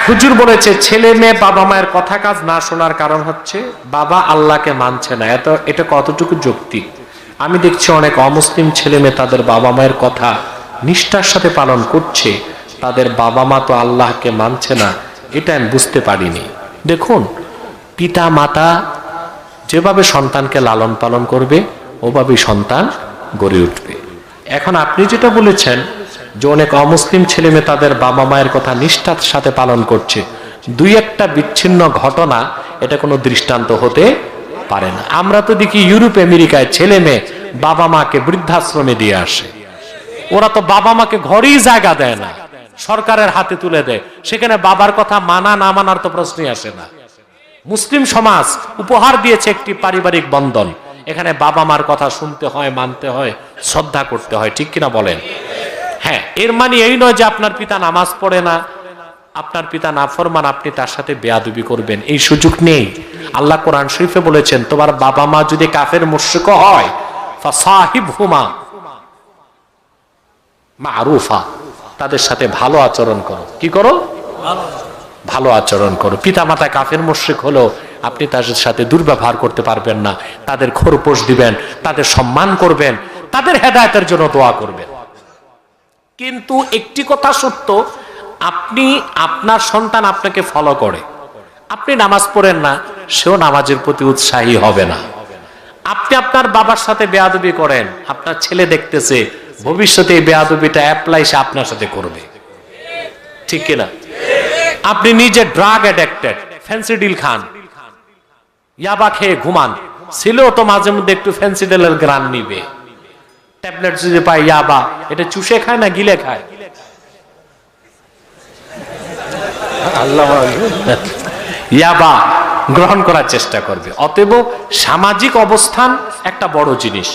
হুজুর বলেছে ছেলে মেয়ে বাবা মায়ের কথা কাজ না শোনার কারণ হচ্ছে বাবা আল্লাহকে মানছে না। এটা কতটুকু যৌক্তিক? আমি দেখছি অনেক অমুসলিম ছেলে মেয়ে তাদের বাবা মায়ের কথা নিষ্ঠার সাথে পালন করছে, তাদের বাবা মা তো আল্লাহকে মানছে না, এটা আমি বুঝতে পারিনি। দেখুন, পিতা মাতা যেভাবে সন্তানকে লালন পালন করবে ওভাবেই সন্তান গড়ে উঠবে। এখন আপনি যেটা বলেছেন যে অনেক অমুসলিম ছেলে মেয়ে তাদের বাবা মায়ের কথা নিষ্ঠার সাথে পালন করছে, দুই একটা বিচ্ছিন্ন ঘটনা, এটা কোনো দৃষ্টান্ত হতে পারে না। আমরা তো দেখি ইউরোপ আমেরিকায় ছেলে মেয়ে বাবা মাকে বৃদ্ধাশ্রমে দিয়ে আসে, ওরা তো বাবা মাকে ঘরেই জায়গা দেয় না, সরকারের হাতে তুলে দেয়, সেখানে বাবার কথা মানা না মানার তো প্রশ্নই আসে না। মুসলিম সমাজ উপহার দিয়েছে একটি পারিবারিক বন্ধন, এখানে বাবা মার কথা শুনতে হয়, মানতে হয়, শ্রদ্ধা করতে হয়, ঠিক কিনা বলেন? হ্যাঁ, এর মানে এই নয় যে আপনার পিতা নামাজ পড়ে না, আপনার পিতা নাফরমান, আপনি তার সাথে বেয়াদবি করবেন, এই সুযোগ নেই। আল্লাহ কোরআন শরীফে বলেছেন তোমার বাবা মা যদি কাফের মুশরিক হয় ফাসাহিবহুমা মারুফা, তাদের সাথে ভালো আচরণ করো। কি করো? ভালো আচরণ করো। পিতা মাতা কাফের মুশরিক হলো আপনি তাদের সাথে দুর্ব্যবহার করতে পারবেন না, তাদের খোরপোশ দিবেন, তাদের সম্মান করবেন, তাদের হেদায়েতের জন্য দোয়া করবেন। কিন্তু একটি কথা সত্য, আপনি আপনার সন্তান আপনাকে ফলো করে, আপনি নামাজ পড়েন না, সেও নামাজের প্রতি উৎসাহী হবে না। আপনি আপনার বাবার সাথে বেয়াদবি করেন, আপনার ছেলে দেখতেছে, ভবিষ্যতে এই বেয়াদবিটা অ্যাপ্লাই সে আপনার সাথে করবে, ঠিক কিনা? আপনি নিজে ড্রাগ অ্যাডিক্টেড, ফেন্সিডিল খান, ইয়াবা খেয়ে ঘুমান, ছেলেও তো মাঝে মধ্যে একটু ফেন্সিডিলের গ্রান নিবে, ট্যাবলেট যদি পায় ইয়াবা, এটা চুষে খায় না গিলে খায়? আল্লাহ ইয়াবা গ্রহণ করার চেষ্টা করবে। অতএব সামাজিক অবস্থান একটা বড় জিনিস।